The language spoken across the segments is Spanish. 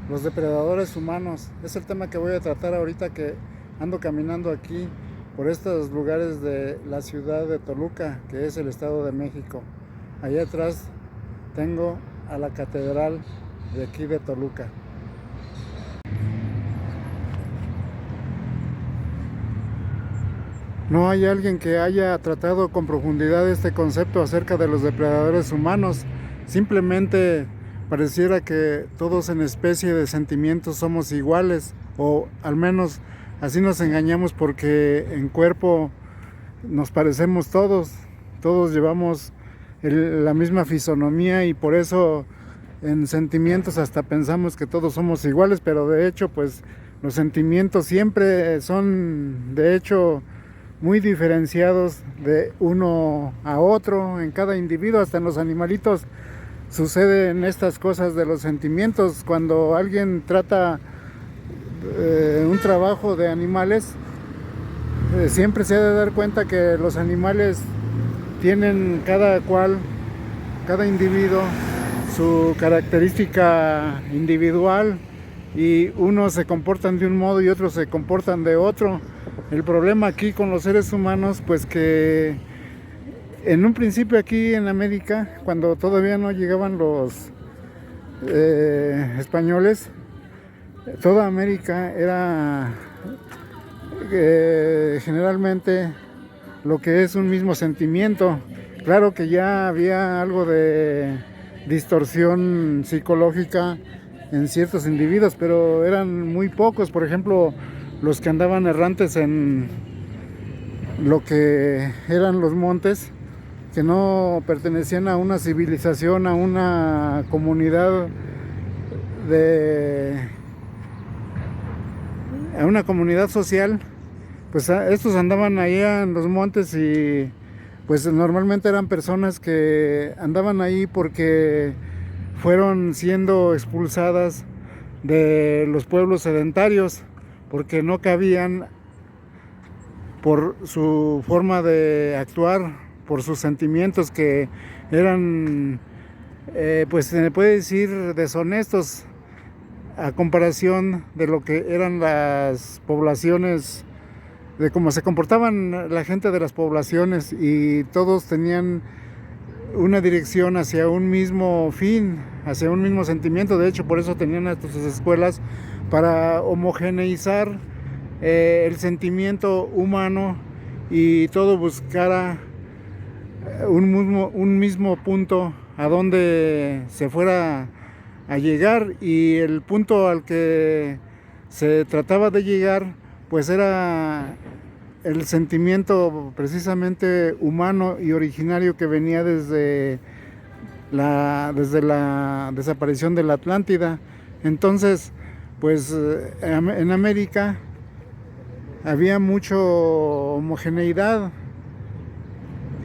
los depredadores humanos. Es el tema que voy a tratar ahorita que ando caminando aquí por estos lugares de la ciudad de Toluca, que es el Estado de México. Allá atrás tengo a la catedral de aquí de Toluca. No hay alguien que haya tratado con profundidad este concepto acerca de los depredadores humanos. Simplemente pareciera que todos en especie de sentimientos somos iguales, o al menos así nos engañamos porque en cuerpo nos parecemos todos. Todos llevamos la misma fisonomía y por eso en sentimientos hasta pensamos que todos somos iguales, pero de hecho pues los sentimientos siempre son de hecho muy diferenciados de uno a otro en cada individuo. Hasta en los animalitos suceden estas cosas de los sentimientos. Cuando alguien trata un trabajo de animales, siempre se ha de dar cuenta que los animales tienen cada cual, cada individuo, su característica individual, y unos se comportan de un modo y otros se comportan de otro. El problema aquí con los seres humanos, pues que en un principio aquí en América, cuando todavía no llegaban los españoles, toda América era generalmente lo que es un mismo sentimiento. Claro que ya había algo de distorsión psicológica en ciertos individuos, pero eran muy pocos. Por ejemplo, los que andaban errantes en lo que eran los montes, que no pertenecían a una civilización, a una comunidad a una comunidad social, pues estos andaban allá en los montes y pues normalmente eran personas que andaban ahí porque fueron siendo expulsadas de los pueblos sedentarios, porque no cabían por su forma de actuar, por sus sentimientos que eran, pues se le puede decir, deshonestos a comparación de lo que eran las poblaciones, de cómo se comportaban la gente de las poblaciones, y todos tenían una dirección hacia un mismo fin, hacia un mismo sentimiento. De hecho, por eso tenían estas escuelas para homogeneizar el sentimiento humano, y todo buscara un mismo punto a donde se fuera a llegar, y el punto al que se trataba de llegar pues era el sentimiento precisamente humano y originario que venía desde la desaparición de la Atlántida. Entonces, pues en América había mucha homogeneidad,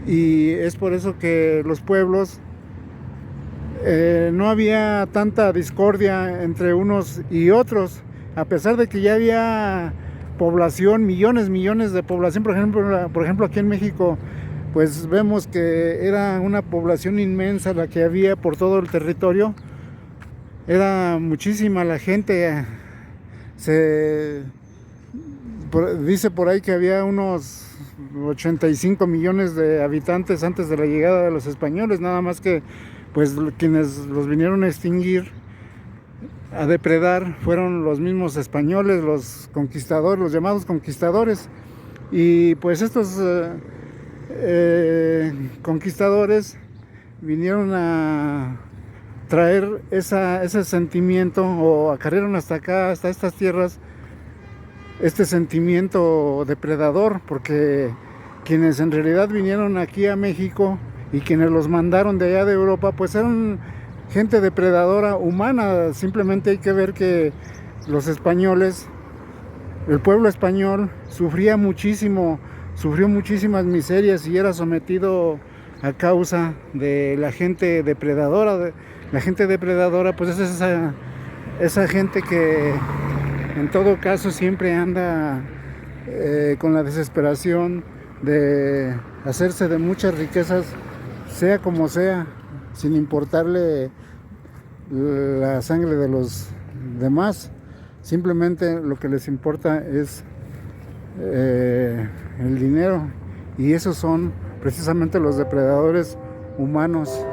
y es por eso que los pueblos no había tanta discordia entre unos y otros, a pesar de que ya había población, millones de población. Por ejemplo aquí en México pues vemos que era una población inmensa la que había por todo el territorio. Era muchísima la gente. Dice por ahí que había unos 85 millones de habitantes antes de la llegada de los españoles, nada más que pues quienes los vinieron a extinguir, a depredar, fueron los mismos españoles, los conquistadores, los llamados conquistadores. Y pues estos conquistadores vinieron a traer ese sentimiento, o acarrearon hasta acá, hasta estas tierras, este sentimiento depredador, porque quienes en realidad vinieron aquí a México y quienes los mandaron de allá de Europa, pues eran gente depredadora humana. Simplemente hay que ver que los españoles, el pueblo español, sufrió muchísimas miserias y era sometido a causa de la gente depredadora. La gente depredadora pues es esa gente que en todo caso siempre anda con la desesperación de hacerse de muchas riquezas, sea como sea, sin importarle la sangre de los demás. Simplemente lo que les importa es el dinero, y esos son precisamente los depredadores humanos.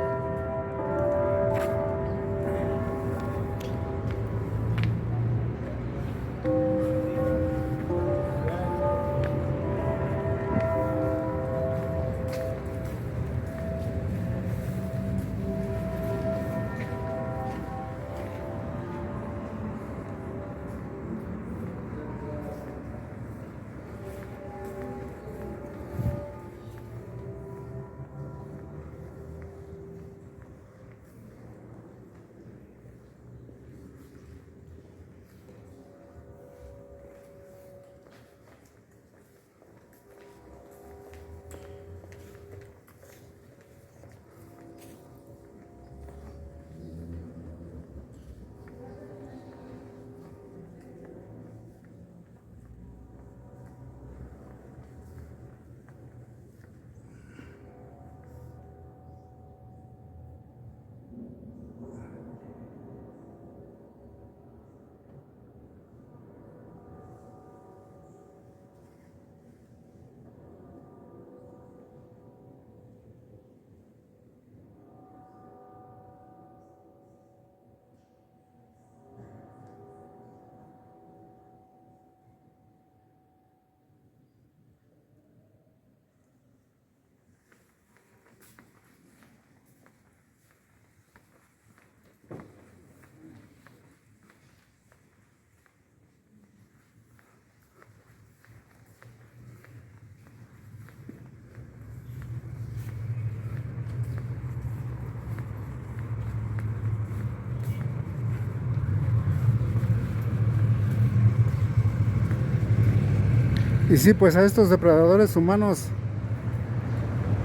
Y sí, pues a estos depredadores humanos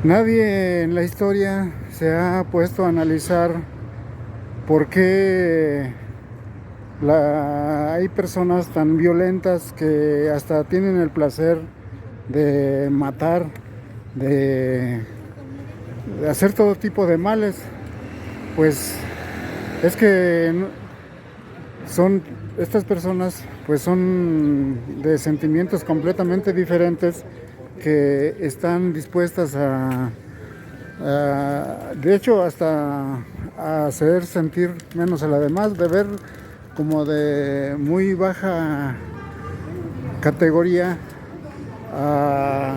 nadie en la historia se ha puesto a analizar por qué hay personas tan violentas que hasta tienen el placer de matar, de hacer todo tipo de males. Pues es que estas personas pues son de sentimientos completamente diferentes, que están dispuestas de hecho, hasta a hacer sentir menos a la demás, de ver como de muy baja categoría a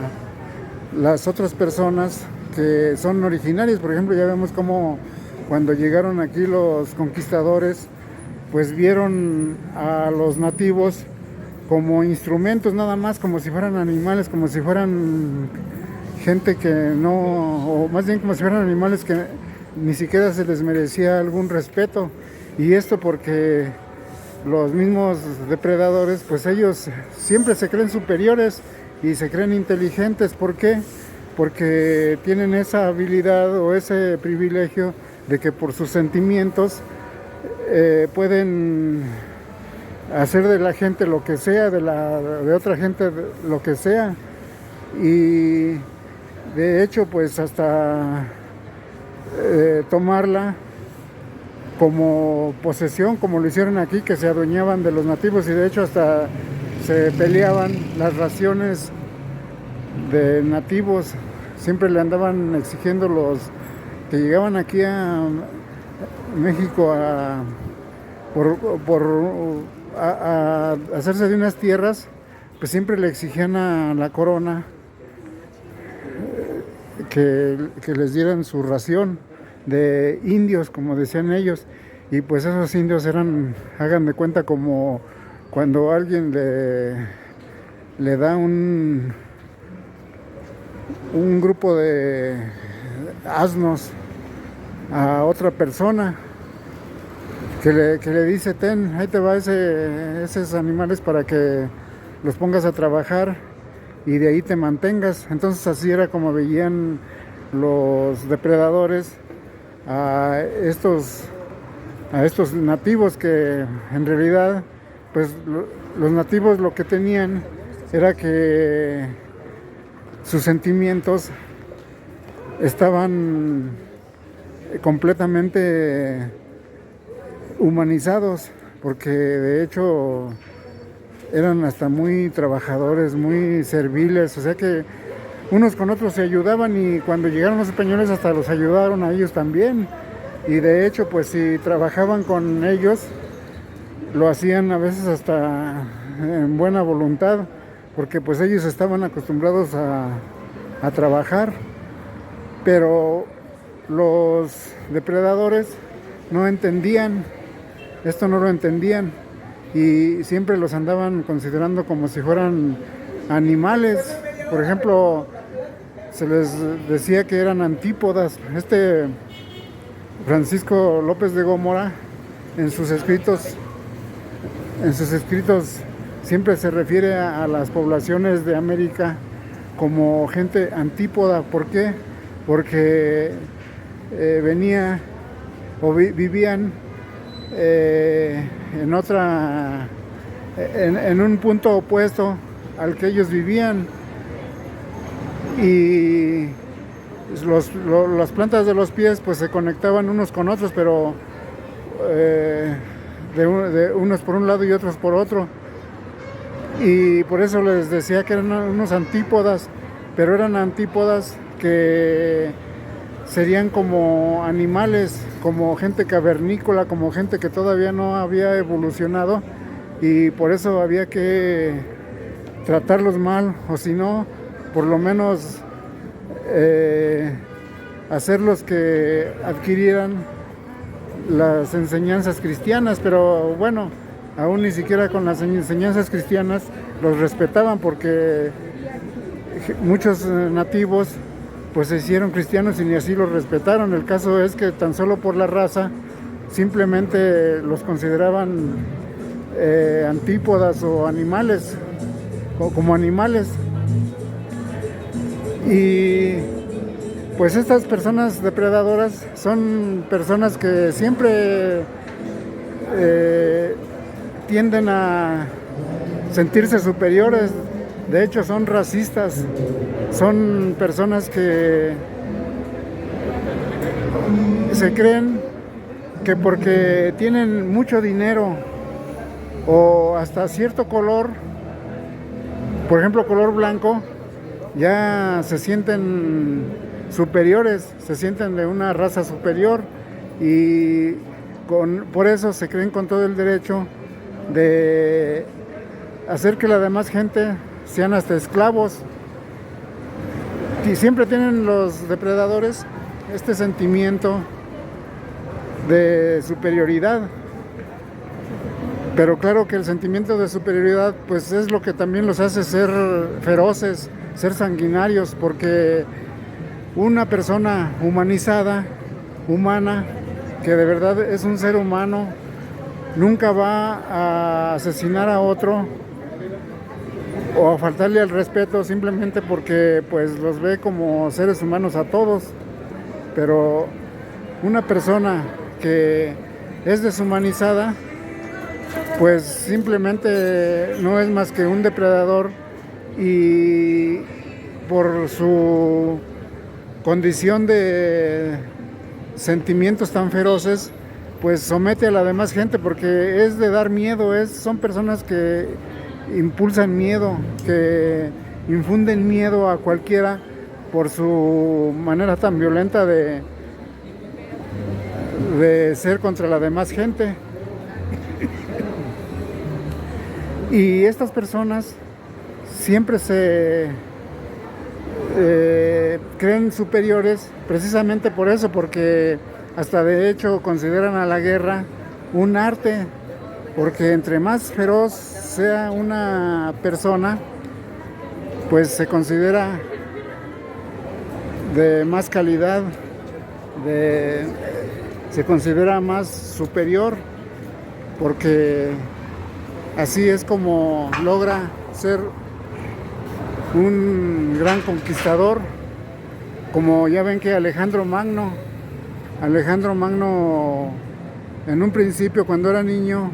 las otras personas que son originarias. Por ejemplo, ya vemos como cuando llegaron aquí los conquistadores, pues vieron a los nativos como instrumentos nada más, como si fueran animales, como si fueran gente que no, o más bien como si fueran animales que ni siquiera se les merecía algún respeto. Y esto porque los mismos depredadores, pues ellos siempre se creen superiores y se creen inteligentes. ¿Por qué? Porque tienen esa habilidad o ese privilegio de que por sus sentimientos pueden hacer de la gente lo que sea, de otra gente lo que sea. Y de hecho, pues hasta tomarla como posesión, como lo hicieron aquí, que se adueñaban de los nativos, y de hecho hasta se peleaban las raciones de nativos. Siempre le andaban exigiendo los que llegaban aquí a México a hacerse de unas tierras, pues siempre le exigían a la corona que les dieran su ración de indios, como decían ellos. Y pues esos indios eran, hagan de cuenta, como cuando alguien le da un grupo de asnos a otra persona, que le dice: ten, ahí te va esos animales para que los pongas a trabajar y de ahí te mantengas. Entonces así era como veían los depredadores a estos nativos, que en realidad pues los nativos lo que tenían era que sus sentimientos estaban completamente humanizados. porque de hecho eran hasta muy trabajadores, muy serviles, o sea que unos con otros se ayudaban y cuando llegaron los españoles hasta los ayudaron a ellos también. Y de hecho, pues si trabajaban con ellos, lo hacían a veces hasta en buena voluntad, porque pues ellos estaban acostumbrados a trabajar, pero los depredadores no entendían, esto no lo entendían y siempre los andaban considerando como si fueran animales. Por ejemplo, se les decía que eran antípodas. Francisco López de Gómora en sus escritos siempre se refiere a las poblaciones de América como gente antípoda. ¿Por qué? Porque venía o vivían en un punto opuesto al que ellos vivían, y las plantas de los pies pues se conectaban unos con otros, pero de unos por un lado y otros por otro, y por eso les decía que eran unos antípodas, pero eran antípodas que serían como animales, como gente cavernícola, como gente que todavía no había evolucionado, y por eso había que tratarlos mal, o si no, por lo menos hacerlos que adquirieran las enseñanzas cristianas. Pero bueno, aún ni siquiera con las enseñanzas cristianas los respetaban, porque muchos nativos pues se hicieron cristianos y ni así los respetaron. El caso es que tan solo por la raza simplemente los consideraban antípodas o animales, o como animales. Y pues estas personas depredadoras son personas que siempre tienden a sentirse superiores. De hecho, son racistas, son personas que se creen que porque tienen mucho dinero o hasta cierto color, por ejemplo color blanco, ya se sienten superiores, se sienten de una raza superior, y por eso se creen con todo el derecho de hacer que la demás gente sean hasta esclavos. Y siempre tienen los depredadores este sentimiento de superioridad, pero claro que el sentimiento de superioridad pues es lo que también los hace ser feroces, ser sanguinarios, porque una persona humanizada, humana, que de verdad es un ser humano, nunca va a asesinar a otro o a faltarle al respeto simplemente porque pues los ve como seres humanos a todos. Pero una persona que es deshumanizada pues simplemente no es más que un depredador, y por su condición de sentimientos tan feroces pues somete a la demás gente, porque es de dar miedo. Son personas que impulsan miedo, que infunden miedo a cualquiera por su manera tan violenta de ser contra la demás gente. Y estas personas siempre se creen superiores precisamente por eso, porque hasta de hecho consideran a la guerra un arte, porque entre más feroz sea una persona, pues se considera de más calidad, se considera más superior, porque así es como logra ser un gran conquistador. Como ya ven que Alejandro Magno en un principio, cuando era niño,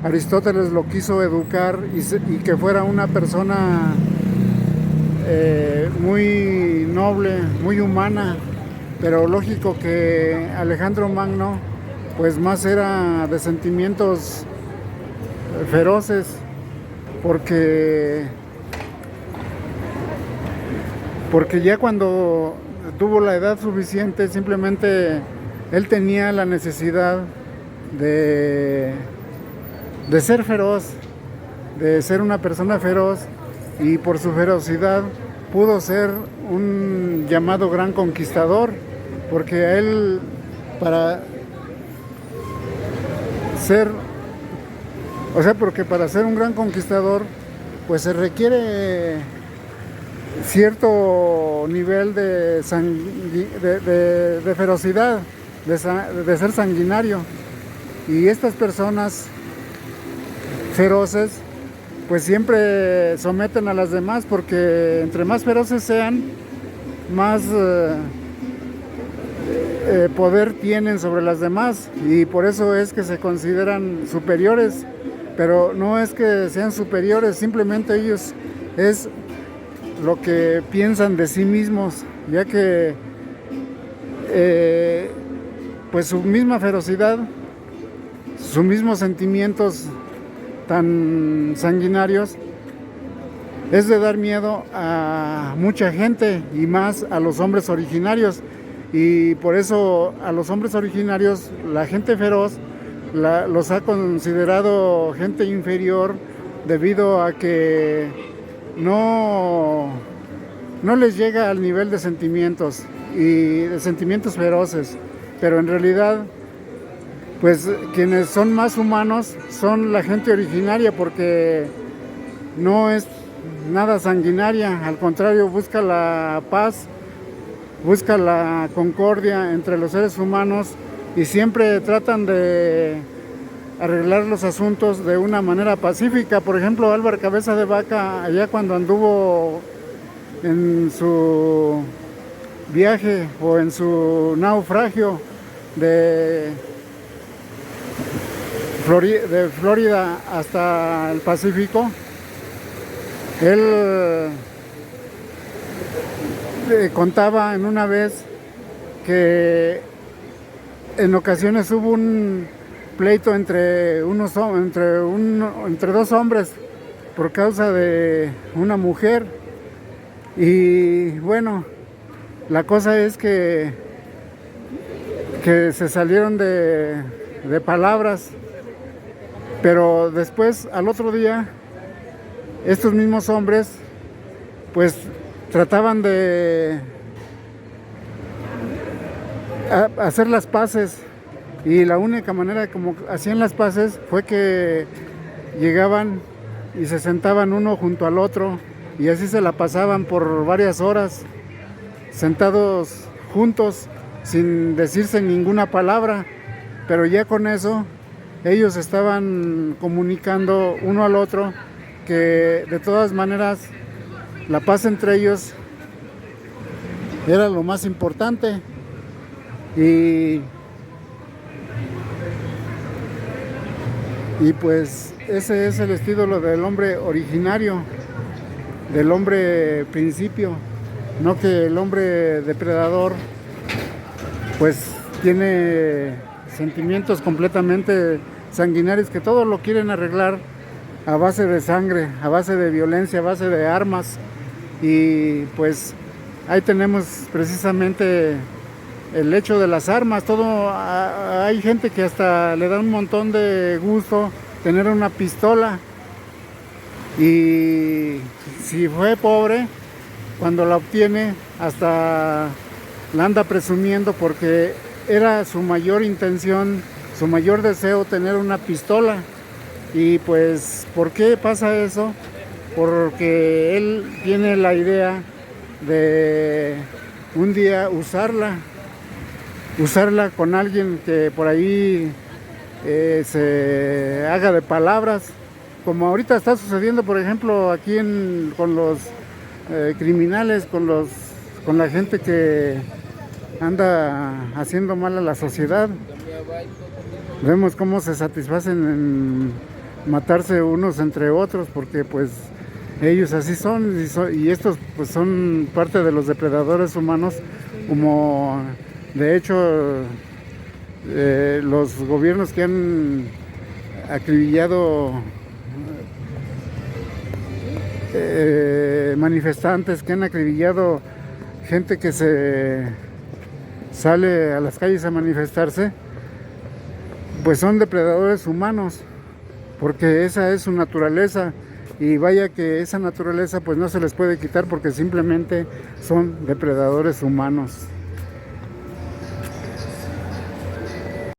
Aristóteles lo quiso educar y que fuera una persona muy noble, muy humana, pero lógico que Alejandro Magno pues más era de sentimientos feroces, porque ya cuando tuvo la edad suficiente, simplemente él tenía la necesidad de ser feroz, de ser una persona feroz, y por su ferocidad pudo ser un llamado gran conquistador, porque a él, para ser, porque para ser un gran conquistador, pues se requiere cierto nivel de ferocidad, de ser sanguinario. Y estas personas feroces pues siempre someten a las demás, porque entre más feroces sean, más poder tienen sobre las demás, y por eso es que se consideran superiores. Pero no es que sean superiores, simplemente ellos es lo que piensan de sí mismos, ya que pues su misma ferocidad, sus mismos sentimientos tan sanguinarios, es de dar miedo a mucha gente, y más a los hombres originarios. Y por eso a los hombres originarios, la gente feroz los ha considerado gente inferior, debido a que no les llega al nivel de sentimientos, y de sentimientos feroces. Pero en realidad, pues quienes son más humanos son la gente originaria, porque no es nada sanguinaria, al contrario, busca la paz, busca la concordia entre los seres humanos, y siempre tratan de arreglar los asuntos de una manera pacífica. Por ejemplo, Álvaro Cabeza de Vaca, allá cuando anduvo en su viaje o en su naufragio de Florida hasta el Pacífico, él contaba en una vez que en ocasiones hubo un pleito entre dos hombres por causa de una mujer. Y bueno, la cosa es que se salieron de palabras, pero después, al otro día, estos mismos hombres pues trataban de hacer las paces, y la única manera como hacían las paces fue que llegaban y se sentaban uno junto al otro, y así se la pasaban por varias horas, sentados juntos sin decirse ninguna palabra. Pero ya con eso ellos estaban comunicando uno al otro que de todas maneras la paz entre ellos era lo más importante. Y pues ese es el estilo del hombre originario, del hombre principio. No que el hombre depredador pues tiene sentimientos completamente sanguinarios, que todo lo quieren arreglar a base de sangre, a base de violencia, a base de armas. Y pues ahí tenemos precisamente el hecho de las armas. Hay gente que hasta le da un montón de gusto tener una pistola, y si fue pobre, cuando la obtiene hasta la anda presumiendo, porque era su mayor intención, su mayor deseo, tener una pistola. Y pues, ¿por qué pasa eso? Porque él tiene la idea de un día usarla con alguien que por ahí se haga de palabras, como ahorita está sucediendo, por ejemplo, aquí con los criminales, con la gente que anda haciendo mal a la sociedad. Vemos cómo se satisfacen en matarse unos entre otros, porque pues ellos así son, y estos pues son parte de los depredadores humanos, como de hecho los gobiernos que han acribillado manifestantes, que han acribillado gente que se sale a las calles a manifestarse, pues son depredadores humanos, porque esa es su naturaleza. Y vaya que esa naturaleza pues no se les puede quitar, porque simplemente son depredadores humanos.